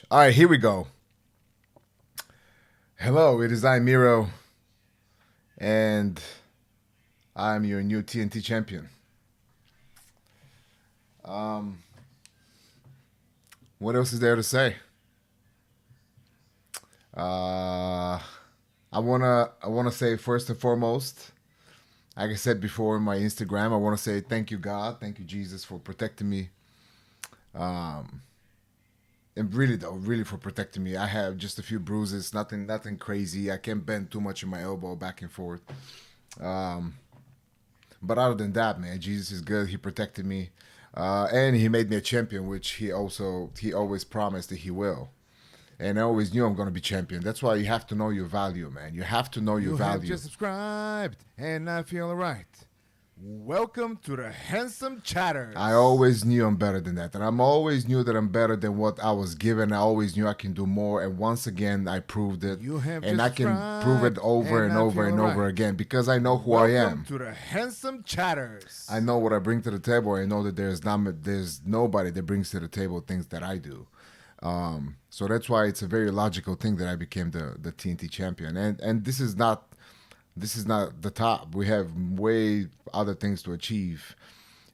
All right, here we go. Hello, it is I, Miro, and I'm your new TNT champion. Um, what else is there to say? Uh, I wanna say first and foremost, like I said before in my Instagram, I wanna say thank you God, thank you Jesus for protecting me. Um, and really though, really for protecting me. I have just a few bruises, nothing crazy. I can't bend too much in my elbow back and forth. Um, But other than that, man, Jesus is good. He protected me, and he made me a champion, which he always promised that he will. And I always knew I'm gonna be champion. That's why you have to know your value, man. You have to know your You have value. just subscribed, and I feel right. Welcome to the Handsome Chatters. I always knew I'm better than that, and I'm always knew that I'm better than what I was given. I always knew I can do more, and once again, I proved it. You have And just I can prove it subscribed, over and I over feel and over right. again because I know who Welcome I am. to the Handsome Chatters. I know what I bring to the table. I know that there's nobody that brings to the table things that I do. So that's why it's a very logical thing that I became the TNT champion. And this is not the top. We have way other things to achieve,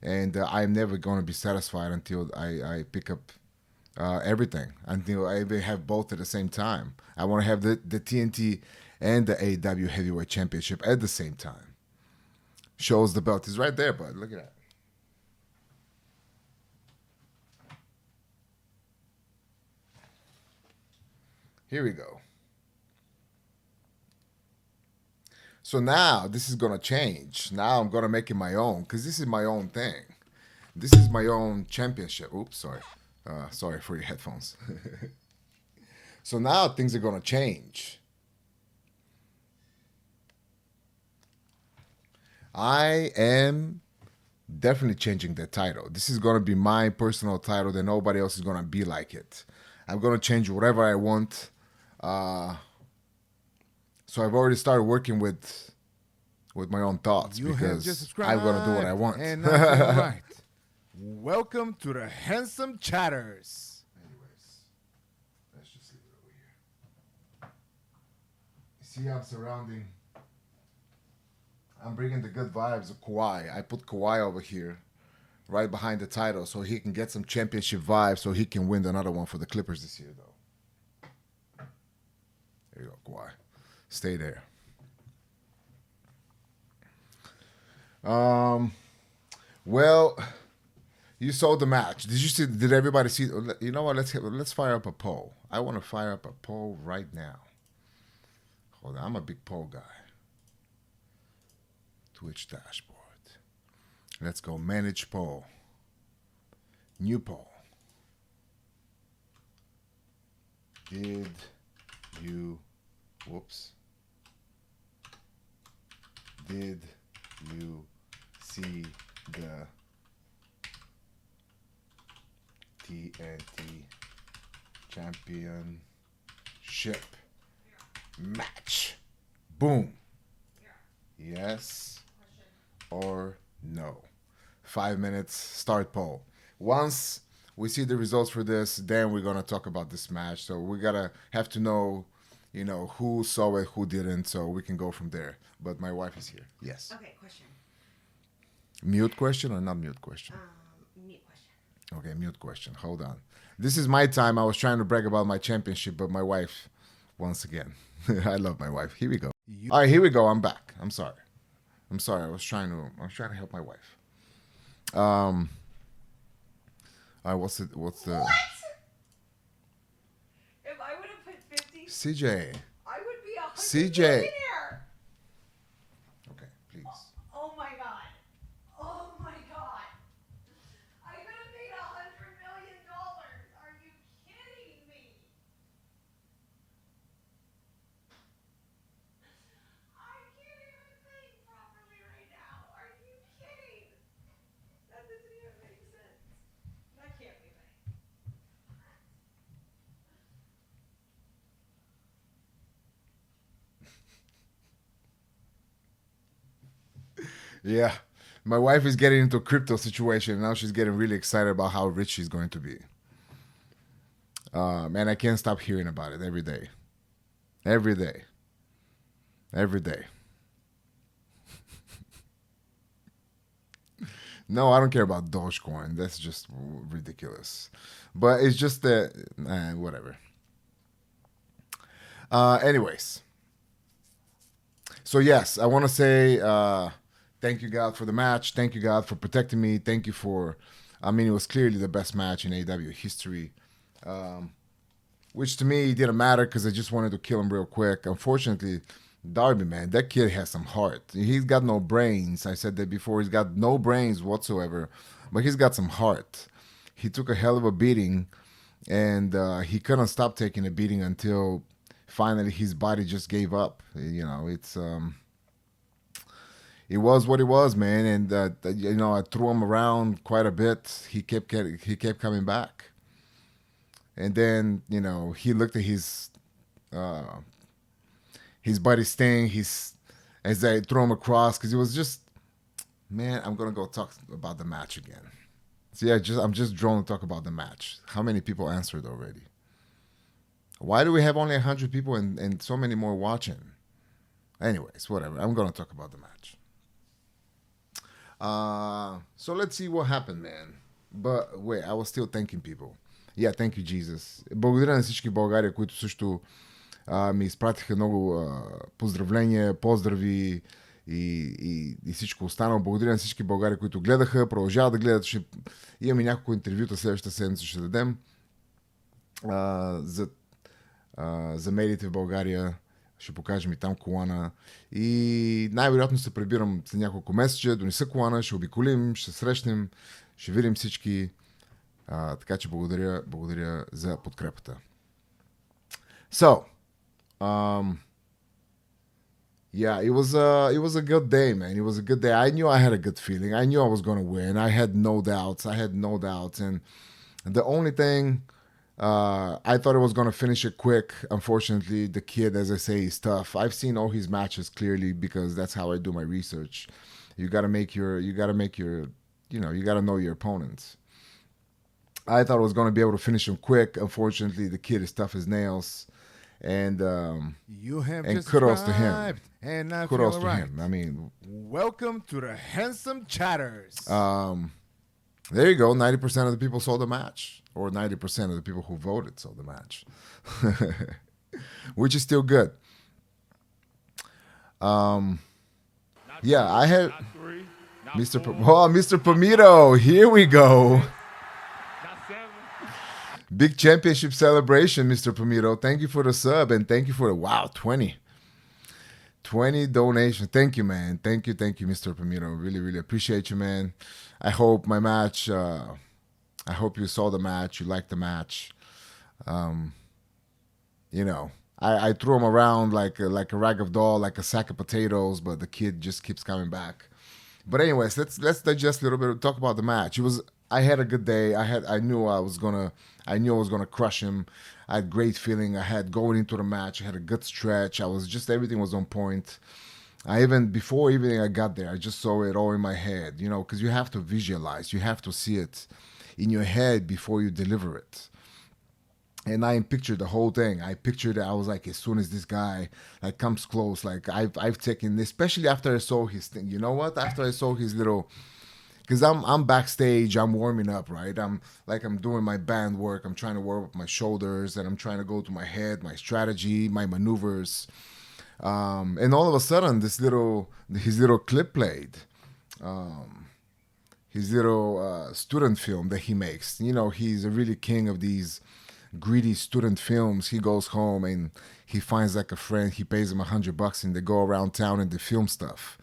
and I'm never going to be satisfied until I pick up everything. Until I even have both at the same time. I want to have the TNT and the AEW Heavyweight Championship at the same time. Shows the belt is right there, bud. Look at that. Here we go. So now this is gonna change. Now I'm gonna make it my own because this is my own thing. This is my own championship. Oops, sorry. Sorry for your headphones. So now things are gonna change. I am definitely changing the title. This is gonna be my personal title. That nobody else is gonna be like it. I'm gonna change whatever I want. Uh, so I've already started working with my own thoughts You have just because subscribed, I'm gonna do what I want. and I feel right. Welcome to the Handsome Chatters. Anyways, let's just leave it over here. See, I'm bringing the good vibes of Kawhi. I put Kawhi over here, right behind the title, so he can get some championship vibes, so he can win another one for the Clippers this year, though. There you go, Kawhi. Stay there. Um, well, you saw the match. Did you see? Did everybody see? You know what? Let's fire up a poll. I want to fire up a poll right now. Hold on, I'm a big poll guy. Twitch dashboard. Let's go. Manage poll. New poll. Did you? Whoops. Did you see the TNT Championship match? Boom. Yes or no? 5 minutes. Start poll. Once we see the results for this, then we're gonna talk about this match. So we gotta have to know, who saw it, who didn't, so we can go from there. But my wife is here. Yes. Okay, question. Mute question or not mute question? Mute question. Okay, mute question. Hold on. This is my time. I was trying to brag about my championship, but my wife, once again, I love my wife. Here we go. All right, here we go. I'm back. I'm sorry. I was trying to help my wife. All right, what's the What? If I would have put 50, CJ? I would be a CJ. millionaire. Okay, please. Oh my god. Oh my god. I could have made $100 million. Are you kidding me? I can't even think properly right now. Are you kidding? That doesn't even make sense. That can't be right. Yeah, my wife is getting into a crypto situation now. She's getting really excited about how rich she's going to be. And I can't stop hearing about it every day. Every day. Every day. No, I don't care about Dogecoin. That's just ridiculous. But it's just that, whatever. Anyways. So, yes, I want to say thank you, God, for the match. Thank you, God, for protecting me. Thank you for, I mean, it was clearly the best match in AEW history. Which to me didn't matter because I just wanted to kill him real quick. Unfortunately, Darby, man, that kid has some heart. He's got no brains. I said that before. He's got no brains whatsoever, but he's got some heart. He took a hell of a beating, and he couldn't stop taking a beating until finally his body just gave up. You know, it was what it was, man. And I threw him around quite a bit. He kept coming back. And then, he looked at his buddy Sting. As I threw him across, because it was just, man, I'm gonna go talk about the match again. So yeah, I'm just drawn to talk about the match. How many people answered already? Why do we have only 100 people and so many more watching? Anyways, whatever. I'm gonna talk about the match. So let's see what happened, man. But wait, I was still thanking people. Yeah, thank you, Jesus. Благодаря на всички в България, които също ми изпратиха много поздравления, поздрави и всичко останало. Благодаря на всички в България, които гледаха, продължават да гледат. Имаме няколко интервюта следващата седмица, ще дадем за медиите в България. Ще покажем и там колана. И най-вероятно се прибирам за няколко месеца, донеса колана, ще обиколим, ще срещнем, ще видим всички. Така че благодаря за подкрепата. So, yeah, it was a good day, man. It was a good day. I knew I had a good feeling. I knew I was going to win. I had no doubts. And the only thing, I thought it was going to finish it quick. Unfortunately, the kid, as I say, is tough. I've seen all his matches clearly because that's how I do my research. You got to know your opponents. I thought I was going to be able to finish him quick. Unfortunately, the kid is tough as nails. And you have and just kudos to him. And I Kudos feel to right. him. I mean, welcome to the Handsome Chatters. there you go. 90% of the people saw the match, or 90% of the people who voted saw the match, which is still good. Yeah, I had Mr. Pomito. Here we go. Big championship celebration, Mr. Pomito. Thank you for the sub, and thank you for the 20 donation. Thank you, man. Thank you, Mr. Pomito. Really, really appreciate you, man. I hope my match. I hope you saw the match. You liked the match. I threw him around like a rag of doll, like a sack of potatoes, but the kid just keeps coming back. But anyways, let's digest a little bit. Talk about the match. I had a good day. I knew I was gonna crush him. I had great feeling. I had going into the match. I had a good stretch. Everything was on point. Before I got there, I just saw it all in my head, because you have to visualize. You have to see it in your head before you deliver it. And I pictured the whole thing. I pictured it. I was like, as soon as this guy comes close, I've taken, especially after I saw his thing. You know what? After I saw his little, because I'm backstage, I'm warming up, right? I'm doing my band work. I'm trying to warm up my shoulders, and I'm trying to go to my head, my strategy, my maneuvers. And all of a sudden, his little clip played. His little student film that he makes. He's a really king of these greedy student films. He goes home and he finds like a friend. He pays him $100 and they go around town and they film stuff.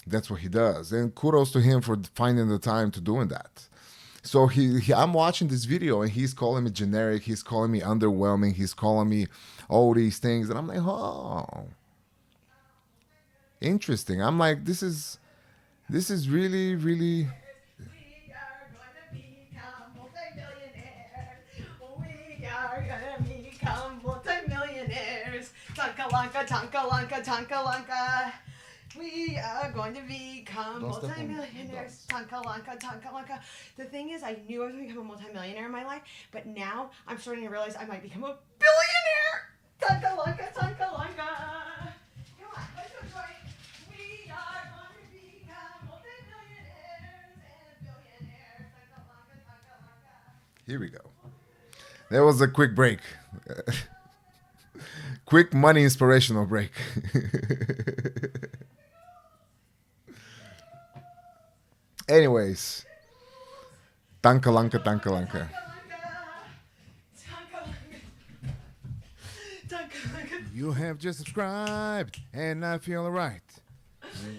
That's what he does. And kudos to him for finding the time to doing that. So I'm watching this video and he's calling me generic. He's calling me underwhelming. He's calling me all these things. And I'm like, oh, interesting. I'm like, this is really, really... Tonka-lanka, tonka-lanka, tonka-lanka. We are going to become Don't step on multimillionaires. Tonka Lanka, Tonka Lanka. The thing is, I knew I was going to become a multimillionaire in my life, but now I'm starting to realize I might become a billionaire. Tonka Lanka, Tonka Lanka. Come on, let's go, Joy. We are going to become multimillionaires and billionaires. Tonka Lanka, Tonka Lanka. Here we go. There was a quick break. Quick money inspirational break. Anyways, Tankalanka, Tankalanka. You have just subscribed, and I feel alright.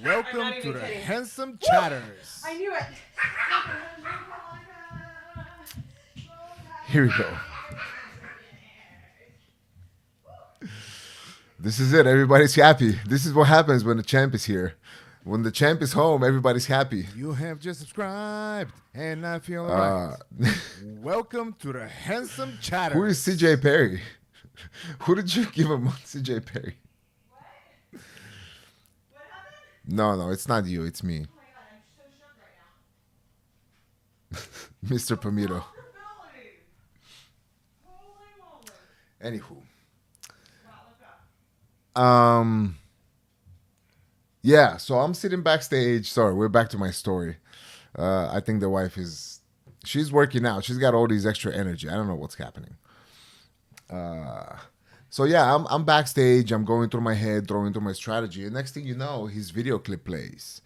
Welcome not to even the kidding. Handsome Chatters. I knew it. Here we go. This is it. Everybody's happy. This is what happens when the champ is here. When the champ is home, everybody's happy. You have just subscribed, and I feel alright. Welcome to the Handsome Chatters. Who is CJ Perry? Who did you give him on CJ Perry? What happened? No, it's not you. It's me, Oh my god, I'm so shocked right now. Mr. Pomito. Profitability. Holy moly. Anywho. Wow, let's go. Yeah, so I'm sitting backstage. Sorry, we're back to my story. I think the wife she's working out. She's got all these extra energy. I don't know what's happening. So yeah, I'm backstage. I'm going through my head, throwing through my strategy. And next thing you know, his video clip plays.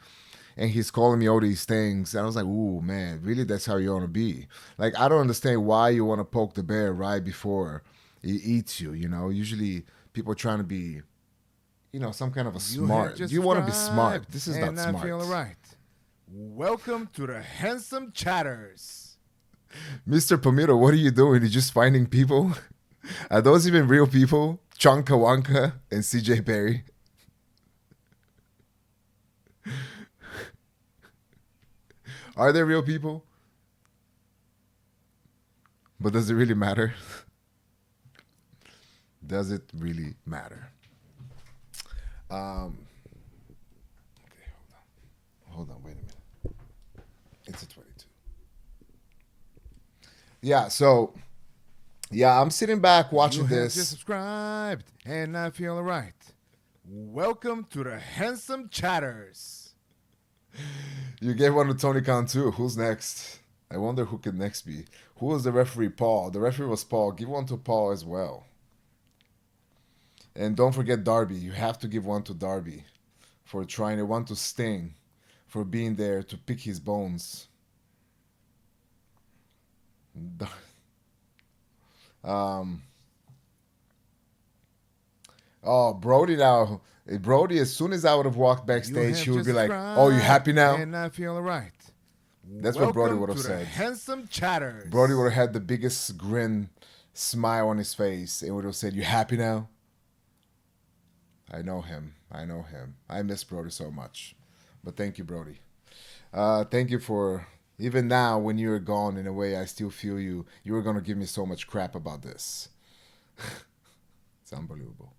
And he's calling me all these things. And I was like, ooh, man, really, that's how you want to be? Like, I don't understand why you want to poke the bear right before he eats you, you know? Usually people are trying to be, you know, some kind of a smart. You want to be smart. This is not and smart. I feel alright. Welcome to the Handsome Chatters. Mr. Pomito, what are you doing? You're just finding people? Are those even real people? Chonka Wonka and CJ Perry? Are they real people? But does it really matter? Does it really matter? Okay, hold on, wait a minute. It's a 22. Yeah, so I'm sitting back watching You have this. just subscribed, and I feel alright. Welcome to the Handsome Chatters. You gave one to Tony Khan too. Who's next? I wonder who could next be. Who was the referee? Paul. The referee was Paul. Give one to Paul as well. And don't forget Darby. You have to give one to Darby for trying to one to Sting for being there to pick his bones. Oh, Brody now. Brody, as soon as I would have walked backstage, he would be like, "Oh, you happy now?" And I feel alright. That's what Brody Welcome would have to the said. Handsome Chatters. Brody would have had the biggest grin, smile on his face, and would have said, "You happy now?" I know him. I miss Brody so much. But thank you, Brody. Thank you for, even now when you're gone, in a way, I still feel you. You were going to give me so much crap about this. It's unbelievable.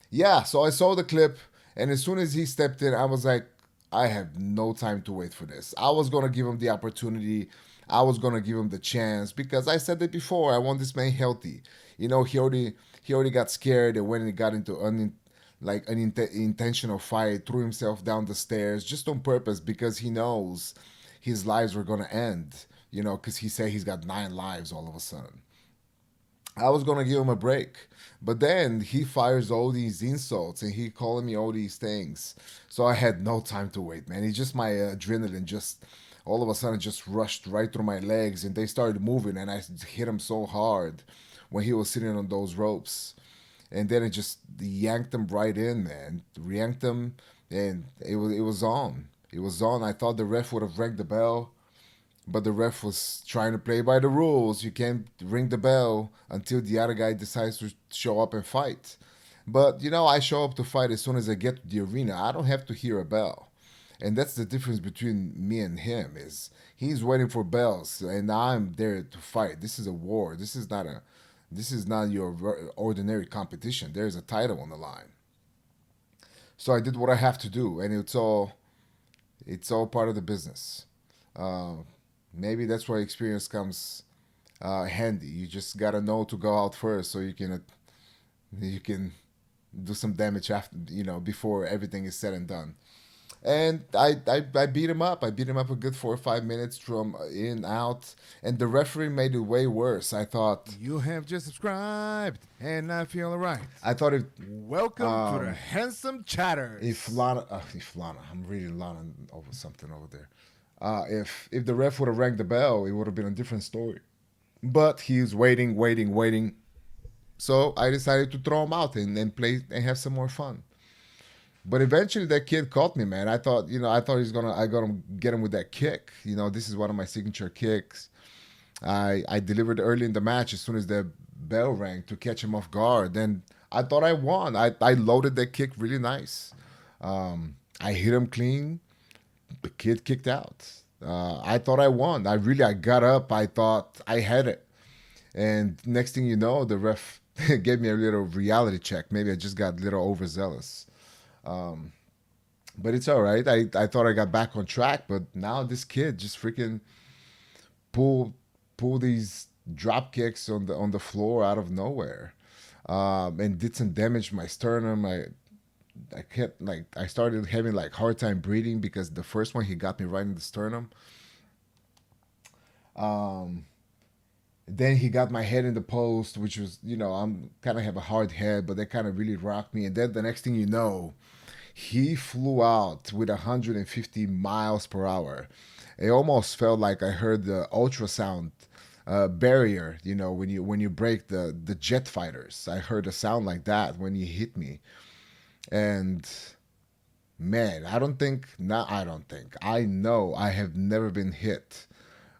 Yeah, so I saw the clip, and as soon as he stepped in, I was like, I have no time to wait for this. I was going to give him the opportunity. I was going to give him the chance because I said it before. I want this man healthy. You know, he already got scared, and when he got into an intentional fight, threw himself down the stairs just on purpose because he knows his lives were going to end, you know, because he said he's got 9 lives all of a sudden. I was going to give him a break. But then he fires all these insults and he calling me all these things. So I had no time to wait, man. It's just my adrenaline just all of a sudden just rushed right through my legs and they started moving and I hit him so hard when he was sitting on those ropes. And then it just yanked him right in, man. Yanked him and it was on. It was on. I thought the ref would have rang the bell. But the ref was trying to play by the rules. You can't ring the bell until the other guy decides to show up and fight. But, you know, I show up to fight as soon as I get to the arena. I don't have to hear a bell. And that's the difference between me and him is he's waiting for bells and I'm there to fight. This is a war. This is not This is not your ordinary competition. There's a title on the line. So I did what I have to do, and it's all part of the business. Uh, Maybe that's where experience comes handy. You just gotta know to go out first, so you can do some damage after, before everything is said and done. And I beat him up. I beat him up a good 4 or 5 minutes from in out, and the referee made it way worse. You have just subscribed, and I feel alright. I thought Welcome to the Handsome Chatters. if Lana, I'm reading Lana over something over there. If the ref would have rang the bell, it would have been a different story. But he's waiting, waiting, waiting. So I decided to throw him out and play and have some more fun. But eventually that kid caught me, man. I thought I gonna get him with that kick. This is one of my signature kicks. I delivered early in the match as soon as the bell rang to catch him off guard. And I thought I won. I loaded that kick really nice. I hit him clean. The kid kicked out. I thought I won. I got up. I thought I had it. And next thing you know, the ref gave me a little reality check. Maybe I just got a little overzealous. But it's all right. I thought I got back on track, but now this kid just freaking pull pull these drop kicks on the floor out of nowhere, and did some damage to my sternum. I kept I started having hard time breathing because the first one he got me right in the sternum. Then he got my head in the post, which was, I'm kind of have a hard head, but that kind of really rocked me. And then the next thing you know, he flew out with 150 miles per hour. It almost felt like I heard the ultrasound barrier, when you break the jet fighters. I heard a sound like that when he hit me. And man, I know I have never been hit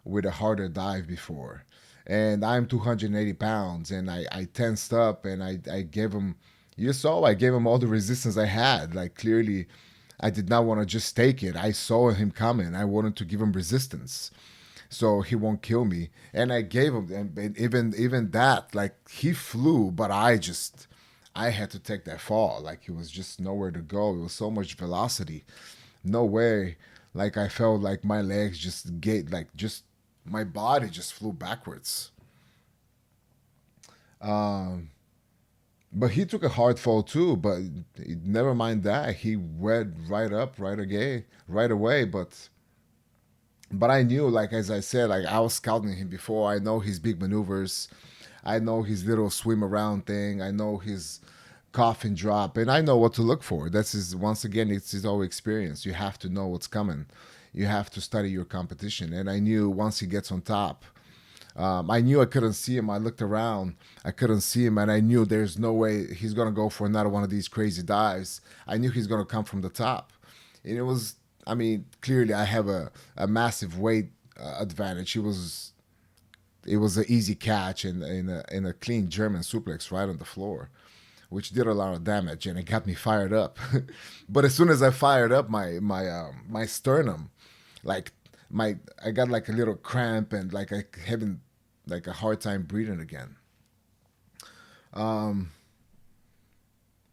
with a harder dive before. And I'm 280 pounds, and I tensed up, and I gave him, I gave him all the resistance I had. Like, clearly, I did not want to just take it. I saw him coming. I wanted to give him resistance so he won't kill me. And I gave him, and even that, he flew, but I had to take that fall. Like, it was just nowhere to go. It was so much velocity. No way. Like, I felt like my legs my body just flew backwards. But he took a hard fall too. But never mind that, he went right up, right away. But I knew, as I said, I was scouting him before. I know his big maneuvers. I know his little swim around thing. I know his coffin drop, and I know what to look for. Once again, it's his whole experience. You have to know what's coming. You have to study your competition. And I knew once he gets on top, I knew I couldn't see him. I looked around, I couldn't see him, and I knew there's no way he's gonna go for another one of these crazy dives. I knew he's gonna come from the top, and it was. I mean, clearly I have a massive weight advantage. It was an easy catch and in a clean German suplex right on the floor, which did a lot of damage, and it got me fired up. But as soon as I fired up, my sternum, I got a little cramp, and I having a hard time breathing again.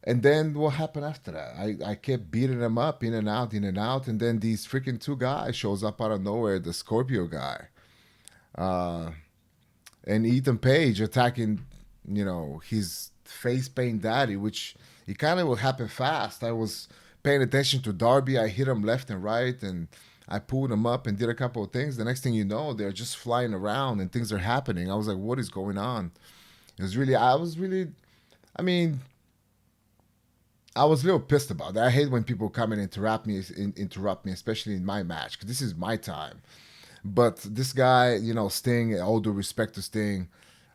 And then what happened after that? I kept beating him up, in and out, in and out, and then these freaking two guys shows up out of nowhere, the Scorpio guy, and Ethan Page attacking, his face paint daddy, which it kind of will happen fast. I was paying attention to Darby. I hit him left and right, and I pulled him up and did a couple of things. The next thing you know, they're just flying around and things are happening. I was like, what is going on? I mean, I was a little pissed about that. I hate when people come and interrupt me, especially in my match, because this is my time. But this guy, Sting, all due respect to Sting,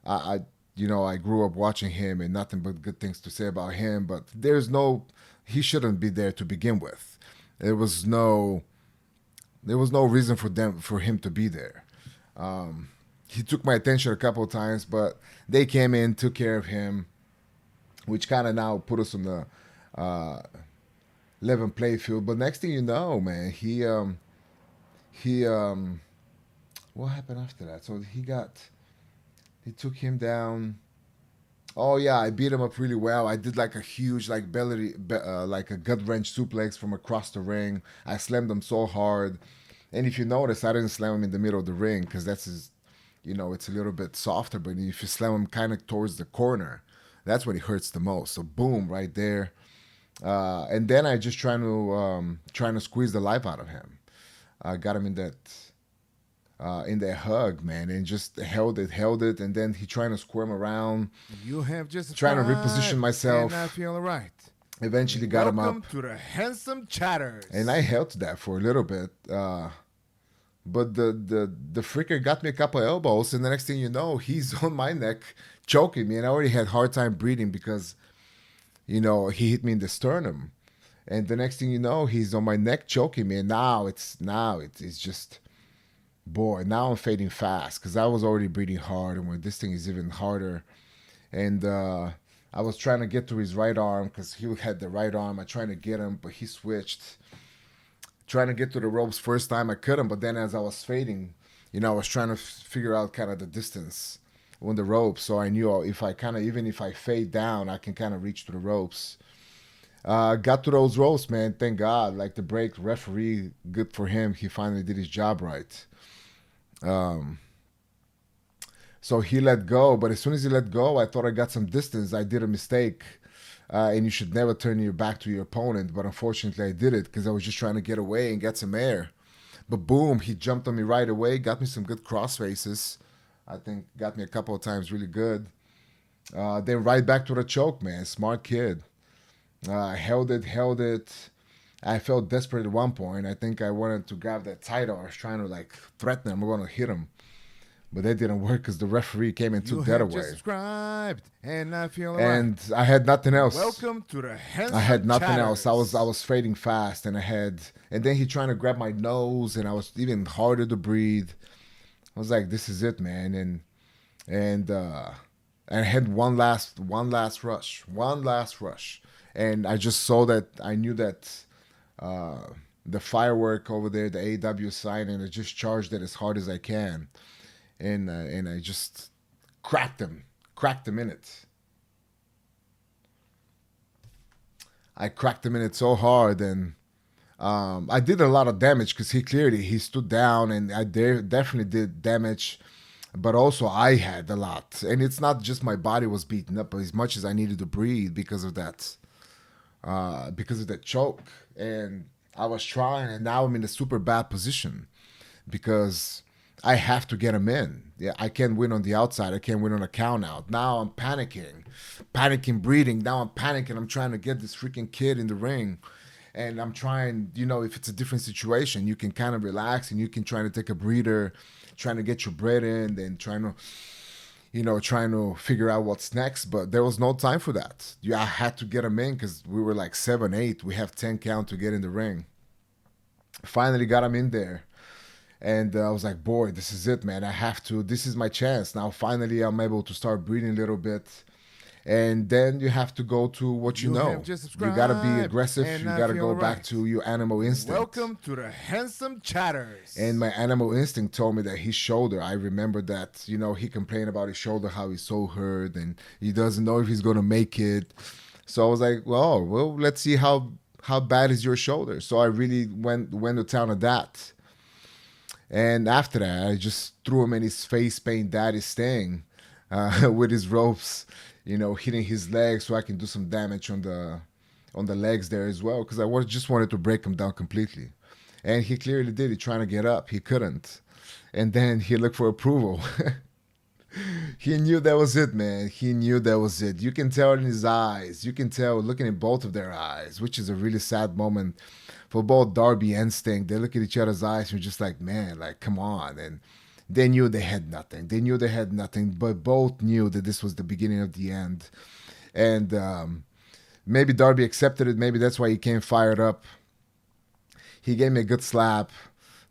I grew up watching him and nothing but good things to say about him. But he shouldn't be there to begin with. There was no reason for him to be there. He took my attention a couple of times, but they came in, took care of him, which kind of now put us on the level play field. But next thing you know, man, he what happened after that? So he took him down. Oh yeah, I beat him up really well. I did like a huge like like a gut wrench suplex from across the ring. I slammed him so hard, and if you notice, I didn't slam him in the middle of the ring because that's his, it's a little bit softer. But if you slam him kind of towards the corner, that's when he hurts the most. So boom, right there. And then I just trying to squeeze the life out of him. I got him in that hug, man, and just held it, and then he trying to squirm around, You have just trying to reposition myself. And I feel right. Eventually got him up, Welcome to the Handsome Chatters. and I held to that for a little bit. But the freaker got me a couple of elbows, and the next thing you know, he's on my neck, choking me, and I already had hard time breathing because he hit me in the sternum, and the next thing you know, he's on my neck choking me, and now it's just. Boy, now I'm fading fast because I was already breathing hard, and when this thing is even harder. And I was trying to get to his right arm because he had the right arm. I tried to get him, but he switched. Trying to get to the ropes first time I couldn't, but then as I was fading, I was trying to figure out kind of the distance on the ropes. So I knew if I even if I fade down, I can kind of reach to the ropes. Got to those ropes, man. Thank God. Like the break referee, good for him. He finally did his job right. So he let go, but as soon as he let go, I thought I got some distance. I did a mistake, and you should never turn your back to your opponent. But unfortunately, I did it because I was just trying to get away and get some air. But boom, he jumped on me right away, got me some good cross faces. I think got me a couple of times really good. Then right back to the choke, man. Smart kid. Held it. I felt desperate at one point. I think I wanted to grab that title. I was trying to like threaten him. We're going to hit him. But that didn't work because the referee came and took that away. Subscribed, and I feel and I had nothing else. Welcome to the Handsome I had nothing Chatters. else. I was fading fast, and then he trying to grab my nose, and I was even harder to breathe. I was like, this is it, man. And I had one last rush, and I just saw that. I knew that. The firework over there, the AEW sign, and I just charged it as hard as I can, and I just cracked him in it. I cracked him in it so hard, and I did a lot of damage because he stood down, and I definitely did damage, but also I had a lot, and it's not just my body was beaten up, but as much as I needed to breathe because of that choke. And I was trying, and now I'm in a super bad position because I have to get him in. Yeah, I can't win on the outside. I can't win on a count out. Now I'm panicking, breathing. Now I'm panicking. I'm trying to get this freaking kid in the ring, and I'm trying. If it's a different situation, you can kind of relax and you can try to take a breather, trying to get your breath in, then trying to figure out what's next. But there was no time for that. I had to get him in because we were like 7-8. We have 10 count to get in the ring. Finally got him in there. And I was like, boy, this is it, man. I have to. This is my chance. Now, finally, I'm able to start breathing a little bit. And then you have to go to what you know. You got to be aggressive. You got to go back to your animal instinct. Welcome to the Handsome Chatters. And my animal instinct told me that his shoulder, I remember that, he complained about his shoulder, how he's so hurt, and he doesn't know if he's going to make it. So I was like, well, let's see how bad is your shoulder. So I really went to town on that. And after that, I just threw him in his face paint daddy's thing with his ropes, hitting his legs so I can do some damage on the legs there as well, because I just wanted to break him down completely. And he clearly did. He trying to get up. He couldn't. And then he looked for approval. He knew that was it, man. He knew that was it. You can tell in his eyes. You can tell looking in both of their eyes, which is a really sad moment for both Darby and Sting. They look at each other's eyes and just like, man, like, come on. And they knew they had nothing. But both knew that this was the beginning of the end. And maybe Darby accepted it. Maybe that's why he came fired up. He gave me a good slap.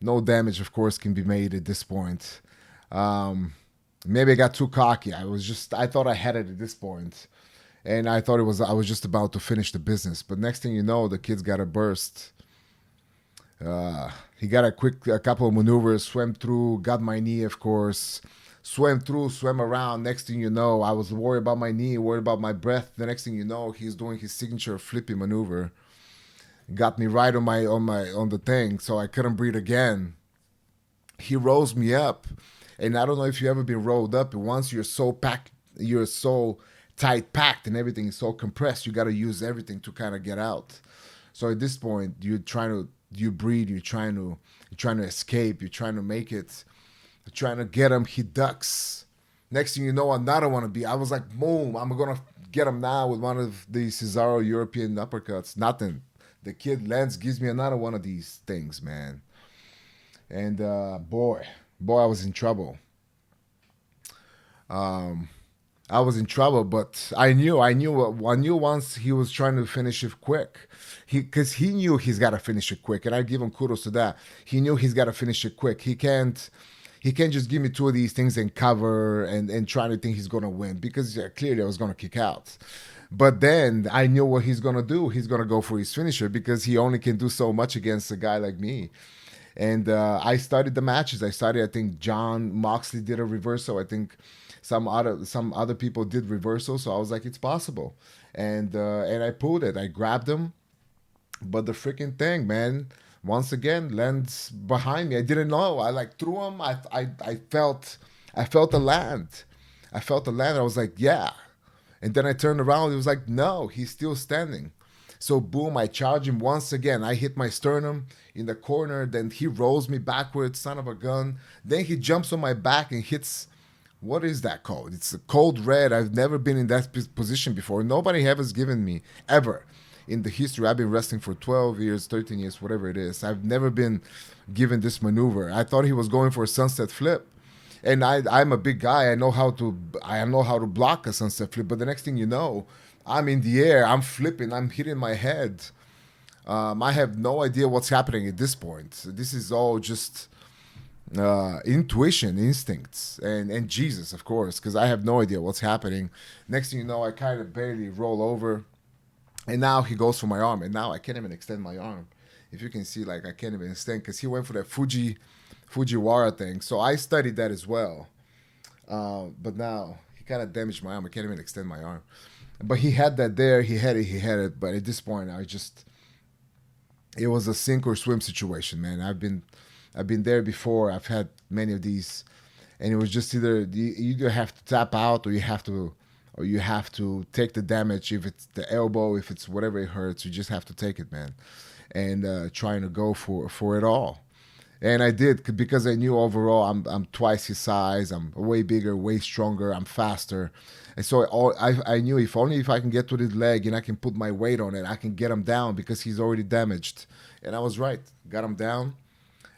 No damage, of course, can be made at this point. Maybe I got too cocky. I thought I had it at this point. And I thought I was just about to finish the business. But next thing you know, the kid's got a burst. He got a couple of maneuvers, swam through, got my knee, of course, swam through, swam around. Next thing you know, I was worried about my knee, worried about my breath. The next thing you know, he's doing his signature flippy maneuver. Got me right on the thing, so I couldn't breathe again. He rolls me up, and I don't know if you ever been rolled up. And once you're so packed, you're so tight packed, and everything is so compressed. You got to use everything to kind of get out. So at this point, you breathe. You're trying to escape. You're trying to make it. You're trying to get him. He ducks. Next thing you know, another one to be. I was like, boom! I'm gonna get him now with one of the Cesaro European uppercuts. Nothing. The kid Lance gives me another one of these things, man. And boy, I was in trouble. I was in trouble, but I knew once he was trying to finish it quick. Because he knew he's got to finish it quick, and I give him kudos to that. He knew he's got to finish it quick. He can't just give me two of these things and cover and try to think he's gonna win, because clearly I was gonna kick out. But then I knew what he's going to do. He's going to go for his finisher, because he only can do so much against a guy like me. And I studied the matches. I think John Moxley did a reversal. I think some other people did reversal. So I was like, it's possible. And I pulled it. I grabbed him. But the freaking thing, man, once again, lands behind me. I didn't know. I like threw him. I felt the land. I felt the land. I was like, yeah. And then I turned around. It was like, no, he's still standing. So boom, I charge him once again. I hit my sternum in the corner. Then he rolls me backwards, son of a gun. Then he jumps on my back and hits, what is that called? It's a cold red. I've never been in that position before. Nobody has given me, ever, in the history. I've been wrestling for 12 years, 13 years, whatever it is. I've never been given this maneuver. I thought he was going for a sunset flip. And I'm a big guy. I know how to block a sunset flip. But the next thing you know, I'm in the air. I'm flipping. I'm hitting my head. I have no idea what's happening at this point. This is all just intuition, instincts, and Jesus, of course, because I have no idea what's happening. Next thing you know, I kind of barely roll over, and now he goes for my arm, and now I can't even extend my arm. If you can see, like, I can't even extend, because he went for that Fujiwara thing. So I studied that as well. But now he kind of damaged my arm. I can't even extend my arm. But he had that there. He had it. But at this point, it was a sink or swim situation, man. I've been there before. I've had many of these, and it was just you either have to tap out, or you have to take the damage. If it's the elbow, if it's whatever it hurts, you just have to take it, man. And trying to go for it all. And I did, because I knew overall I'm twice his size. I'm way bigger, way stronger. I'm faster. And so I knew if I can get to his leg and I can put my weight on it, I can get him down, because he's already damaged. And I was right. Got him down.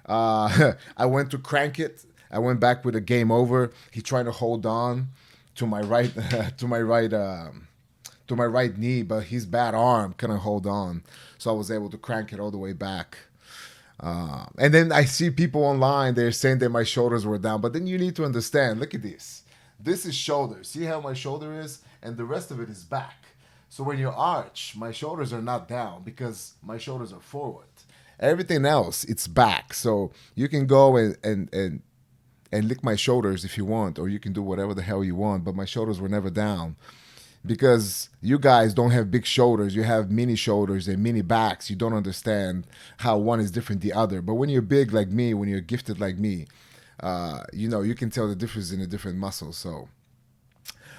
I went to crank it. I went back with a game over. He tried to hold on to my right to my right knee, but his bad arm couldn't hold on. So I was able to crank it all the way back. And then I see people online, they're saying that my shoulders were down. But then you need to understand, look at this. This is shoulder. See how my shoulder is? And the rest of it is back. So when you arch, my shoulders are not down, because my shoulders are forward. Everything else, it's back. So you can go and lick my shoulders if you want, or you can do whatever the hell you want. But my shoulders were never down. Because you guys don't have big shoulders. You have mini shoulders and mini backs. You don't understand how one is different the other. But when you're big like me, when you're gifted like me, you can tell the difference in the different muscles. So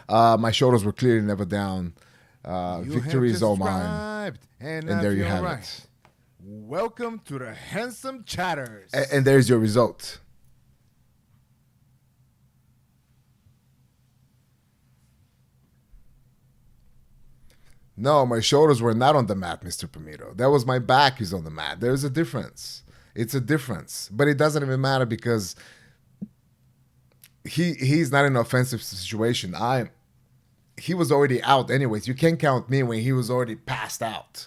my shoulders were clearly never down. Victory is all mine. And there you have it. Welcome to the Handsome Chatters. And there's your result. No, my shoulders were not on the mat, Mr. Pomito. That was my back is on the mat. There's a difference. It's a difference. But it doesn't even matter, because he's not in an offensive situation. He was already out anyways. You can't count me when he was already passed out.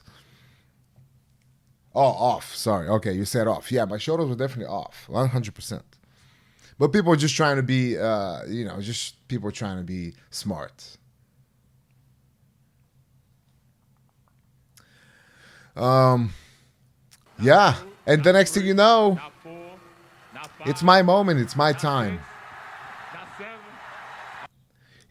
Oh, off. Sorry. Okay, you said off. Yeah, my shoulders were definitely off. 100%. But people are just trying to be, just people trying to be smart. Yeah. And the next thing you know, it's my moment. It's my time.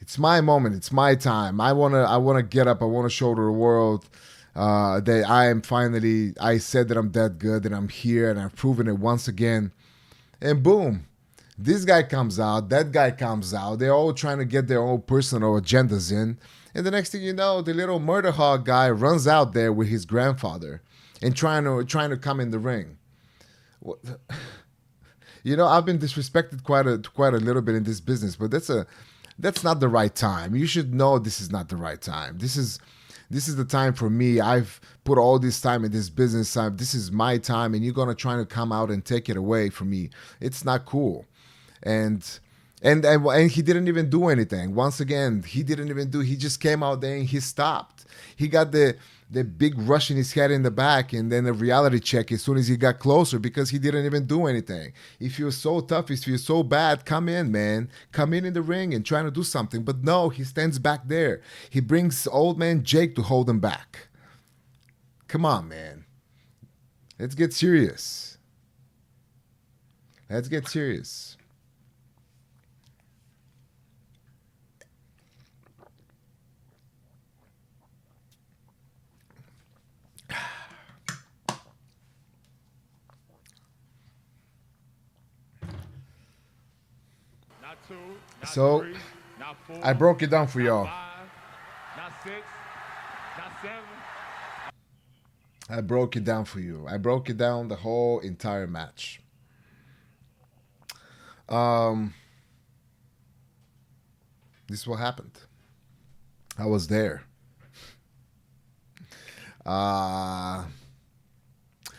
It's my moment. It's my time. I wanna get up. I wanna show to the world that I am finally. I said that I'm that good, and I'm here, and I've proven it once again. And boom, this guy comes out. That guy comes out. They're all trying to get their own personal agendas in. And the next thing you know, the little Murderhawk guy runs out there with his grandfather and trying to come in the ring. What- You know, I've been disrespected quite a little bit in this business, but that's not the right time. You should know this is not the right time. This is the time for me. I've put all this time in this business. This is my time, and you're gonna try to come out and take it away from me. It's not cool. And and he didn't even do anything. Once again, he didn't even do. He just came out there and he stopped. He got the big rush in his head in the back, and then a reality check as soon as he got closer because he didn't even do anything. If you're so tough, if you're so bad, come in, man. Come in the ring and try to do something. But no, he stands back there. He brings old man Jake to hold him back. Come on, man. Let's get serious. Let's get serious. Not two, not So, three, not four, I broke it down for y'all. not five, not six, not seven. I broke it down for you. I broke it down the whole entire match. This is what happened. I was there. Uh,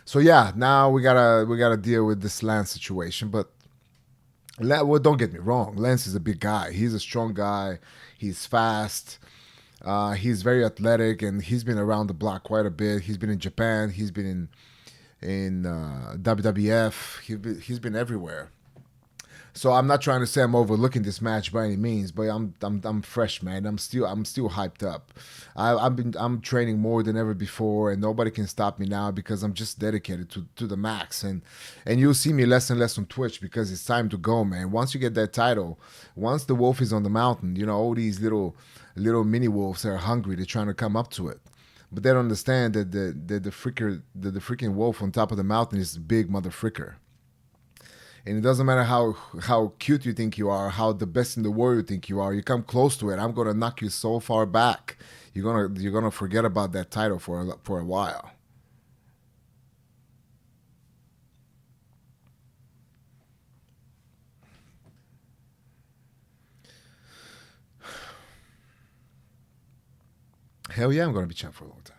so yeah, now we gotta deal with this Lance situation. But well, don't get me wrong. Lance is a big guy. He's a strong guy. He's fast. He's very athletic, and he's been around the block quite a bit. He's been in Japan. He's been in WWF. He's been everywhere. So I'm not trying to say I'm overlooking this match by any means, but I'm fresh, man. I'm still hyped up. I'm training more than ever before, and nobody can stop me now because I'm just dedicated to the max. And you'll see me less and less on Twitch because it's time to go, man. Once you get that title, once the wolf is on the mountain, you know all these little mini wolves are hungry. They're trying to come up to it. But they don't understand that the freaking wolf on top of the mountain is a big mother fricker. And it doesn't matter how cute you think you are, how the best in the world you think you are. You come close to it, I'm gonna knock you so far back. You're gonna forget about that title for a while. Hell yeah, I'm gonna be champ for a long time.